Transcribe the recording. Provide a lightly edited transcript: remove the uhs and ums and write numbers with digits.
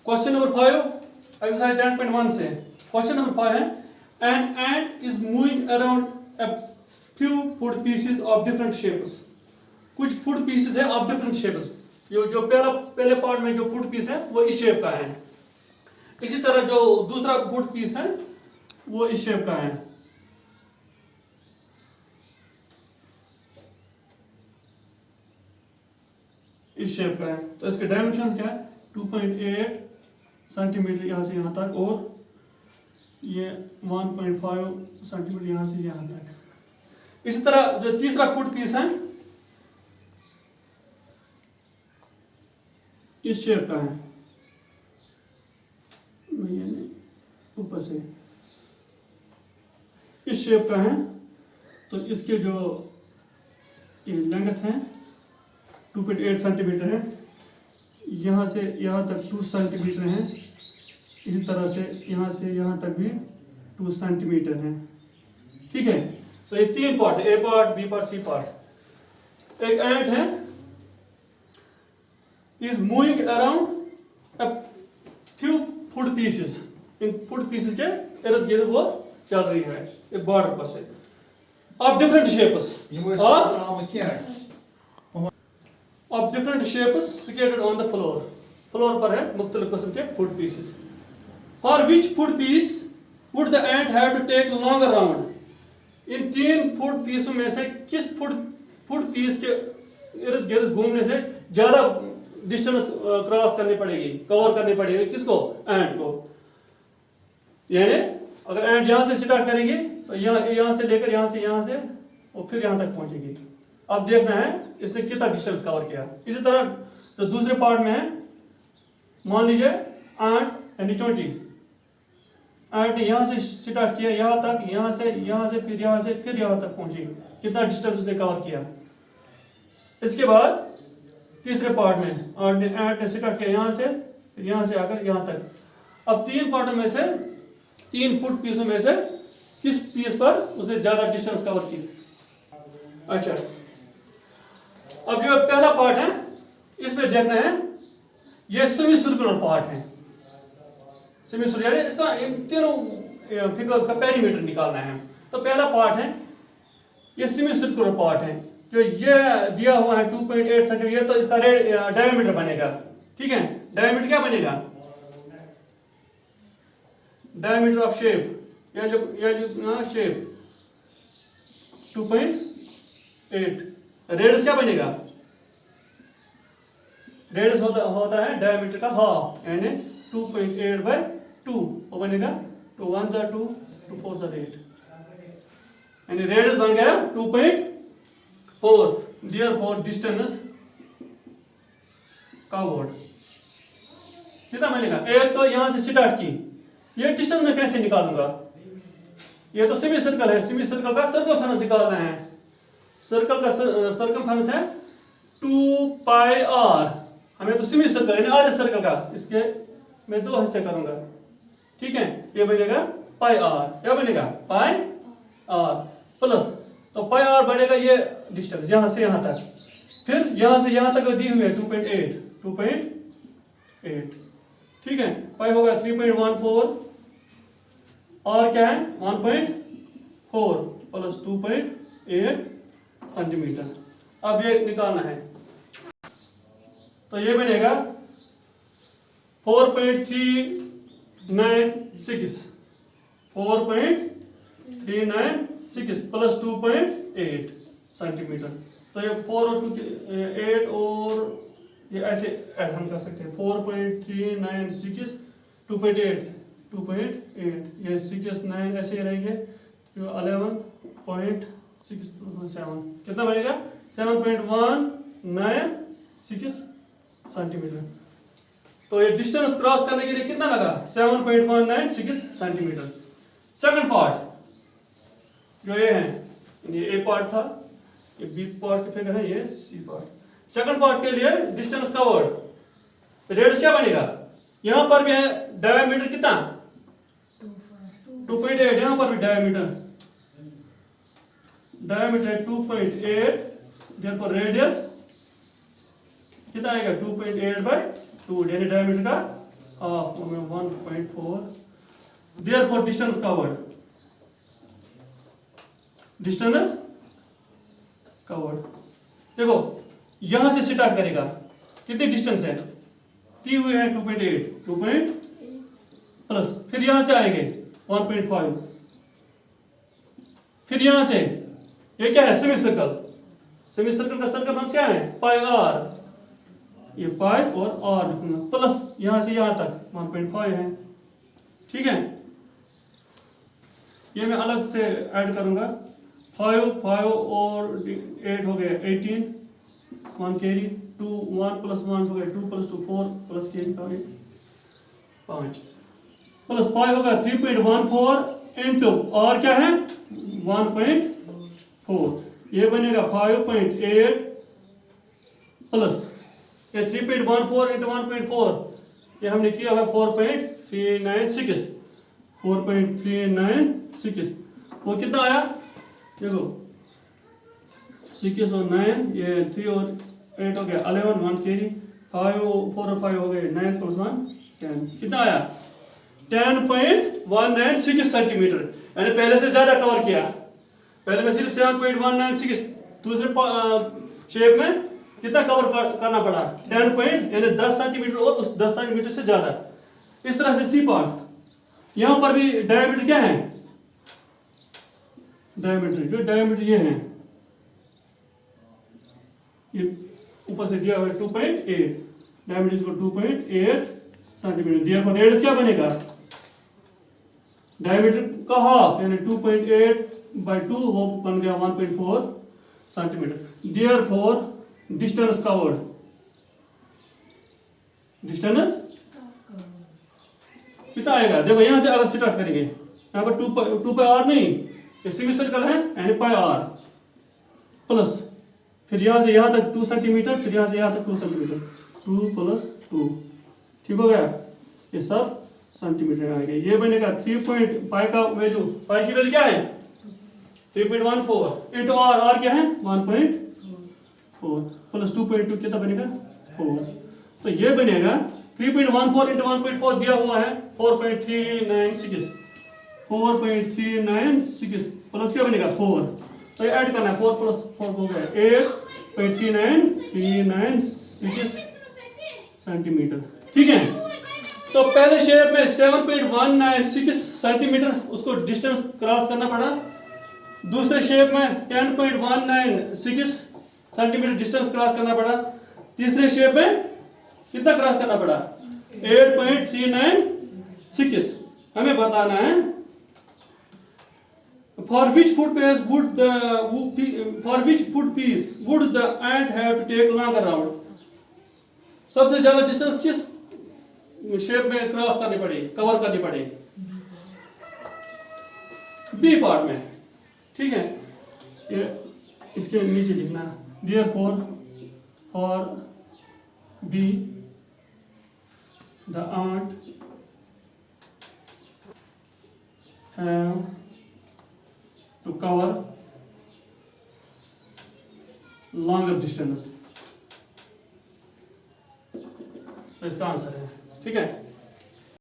Question number 5 exercise 10.1 से question number 5 है an ant is moving around a few food pieces of different shapes. कुछ food pieces है of different shapes. जो पहले part में जो फूड पीस है वो इस शेप का है। इसी तरह जो दूसरा फूड पीस है वो इस शेप का है। इस शेप का है तो इसके डायमेंशन क्या है 2.8 सेंटीमीटर यहाँ से यहाँ तक और ये 1.5 सेंटीमीटर यहाँ से यहाँ तक। इसी तरह जो तीसरा फुट पीस है इस शेप का है, ऊपर से इस शेप का है। तो इसके जो ये लेंथ है 2.8 सेंटीमीटर है, यहाँ से यहाँ तक 2 सेंटीमीटर है। इसी तरह से यहाँ तक भी 2 सेंटीमीटर है। ठीक है, तो ये 3 पार्ट है, A part, B part, C part. एक एंट है is moving around a few food pieces. इन फूड पीसेस के इर्द गिर्द वो चल रही है एक बॉर्डर पर से of different shapes of different shapes scattered on the floor. Floor पर है मुख्तलिफ किस्म के food pieces. For which food piece would the ant have to take longer round. इन 3 फूड पीसों में से किस फूड पीस के इर्द गिर्द घूमने से ज्यादा डिस्टेंस क्रॉस करनी पड़ेगी, कवर करनी पड़ेगी किसको? एंट को। यानी अगर एंट यहां से स्टार्ट करेगी तो यहां से लेकर यहां से और फिर यहां तक पहुंचेगी। अब देखना है इसने कितना डिस्टेंस कवर किया। इसी तरह जो दूसरे पार्ट में है, मान लीजिए एंट यानी चोटी, एंट ने यहां से स्टार्ट किया यहां तक, यहां से फिर यहां तक पहुंची। कितना डिस्टेंस उसने कवर किया। इसके बाद तीसरे पार्ट में एंट ने स्टार्ट किया यहां से, फिर यहां से आकर यहां तक। अब 3 पार्टों में से 3 फुट पीसों में से किस पीस पर उसने ज्यादा डिस्टेंस कवर की। अच्छा, अब जो पहला पार्ट है इसमें देखना है, ये सेमी सर्कुलर पार्ट है। सेमी सर्कुलर यानी इसका इन तीनों फिगर्स का पेरीमीटर निकालना है। तो पहला पार्ट है ये सेमी सर्कुलर पार्ट है। जो ये दिया हुआ है 2.8 सेंटीमीटर, तो इसका डायमीटर बनेगा। ठीक है, डायमीटर क्या बनेगा? डायमीटर ऑफ शेप या जो शेप 2.8। रेडियस क्या बनेगा? रेडियस होता है डायमीटर का हाफ, यानी 2.8/2 वो बनेगा 2 1 जा 2 2 4 जा 8, यानी रेडियस बन गया 2.4। देयरफॉर डिस्टेंस कवर्ड कितना बनेगा? एक तो यहां से स्टार्ट की, ये डिस्टेंस में कैसे निकालूंगा? ये तो सेमी सर्कल है, सेमी सर्कल का सर्कमफेरेंस निकालना है। सर्कल का सर्कमफेरेंस है 2 पाई r। हमें तो सेमी सर्कल यानी आधे सर्कल का, इसके मैं 2 हिस्से करूंगा। ठीक है, ये बनेगा पाई r। क्या बनेगा? पाई r प्लस, तो पाई r बनेगा ये डिस्टेंस यहां से यहां तक, फिर यहां से यहां तक दी हुई है 2.8। ठीक है, पाई होगा 3.14 और क्या है 1.4 प्लस 2.8 सेंटीमीटर। अब ये निकालना है, तो ये बनेगा 4.396 प्लस 2.8 सेंटीमीटर। तो ये 4 और 8 और ये ऐसे ऐड हम कर सकते हैं। 4.396 2.8 ये 6 9 ऐसे रहेंगे, 11.67 कितना बनेगा? 7.196 सेंटीमीटर। तो ये डिस्टेंस क्रॉस करने के लिए कितना लगा? 7.196 सेंटीमीटर। सेकंड पार्ट जो ये है, ये ए पार्ट था, ये बी पार्ट की फिगर है, ये सी पार्ट। सेकंड पार्ट के लिए डिस्टेंस कवर्ड, रेडियस क्या बनेगा? यहां पर भी है डायमीटर कितना 2.8, यहां पर भी डायमीटर है 2.8, therefore रेडियस कितना आएगा 2.8/2, यानी डायमीटर का of 1.4, therefore distance covered, distance covered। देखो यहां से स्टार्ट करेगा, कितनी डिस्टेंस है, टी हुए है 2.8 प्लस, फिर यहां से आएंगे 1.5, फिर यहां से ये क्या है, सेमी सर्कल, सेमी सर्कल का सर्कल क्या है, पाई आर, ये पाई और आर लिखूंगा, प्लस यहां से यहां तक 1.5 है। ठीक है, ये मैं अलग से ऐड करूंगा, 5 और 8 हो गए 18, 1 कैरी, 2 1 प्लस 1 हो गए 2 प्लस 2 4 प्लस कैरी का 5 प्लस 5 होगा 3.14 इंटू और क्या है 1.4, ये बनेगा 5.8 प्लस ये 3.14 इंटू 1.4, ये हमने किया है 4.396, 4.396, वो कितना आया देखो, 6 और 9, ये 3 और 8 हो गया 11, 1 कैरी, 5 4 और 5 हो गए 9 प्लस 1 10, कितना आया 10.196 सेंटीमीटर, मैंने पहले से ज्यादा कवर किया, पहले में सिर्फ 7.196, दूसरे शेप में कितना कवर करना पड़ा 10 यानी 10 सेंटीमीटर और उस 10 सेंटीमीटर से ज्यादा। इस तरह से सी पार्ट, यहां पर भी डायमीटर क्या है, डायमीटर जो डायमीटर ये है, ये ऊपर से दिया हुआ है 2.8, डायमीटर इसको 2.8 सेंटीमीटर, देयरफॉर रेडियस क्या बनेगा, डायमीटर का हाफ यानी 2.8/2 वो बन गया 1.4 centimetre, therefore distance covered, distance कितना आएगा, देखो यहां से अगर स्टार्ट करेंगे, यहां पर 2 पाई आर नहीं, ये सेमी सर्कल है यानी पाई आर प्लस, फिर यहां से यहां तक 2 सेंटीमीटर, फिर यहां से यहां तक 2 सेंटीमीटर, 2 प्लस 2, ठीक हो गया, ये सब सेंटीमीटर आएगा, ये बनेगा 3 पाई का वैल्यू, पाई की वैल्यू क्या है 3.14 इंटू आर, आर क्या है 1.4 प्लस 2.2 कितना बनेगा 4, तो ये बनेगा 3.14 इंटू 1.4 दिया हुआ है 4.396, 4.396 प्लस क्या बनेगा 4, तो ये ऐड करना है 4 प्लस 4 हो गया 8.396 सेंटीमीटर। ठीक है, तो पहले शेप में 7.196 सेंटीमीटर उसको डिस्टेंस क्रॉस करना पड़ा, दूसरे शेप में 10.196 सेंटीमीटर डिस्टेंस क्रॉस करना पड़ा, तीसरे शेप में कितना क्रॉस करना पड़ा 8.396। हमें बताना है for which foot piece would the ant have to take longer round, सबसे ज्यादा डिस्टेंस किस शेप में क्रॉस करनी पड़ेगी, कवर करनी पड़ेगी, बी पार्ट में। ठीक है, ये इसके नीचे लिखना, therefore for B the ant have to cover longer distance, तो इसका आंसर है। ठीक है।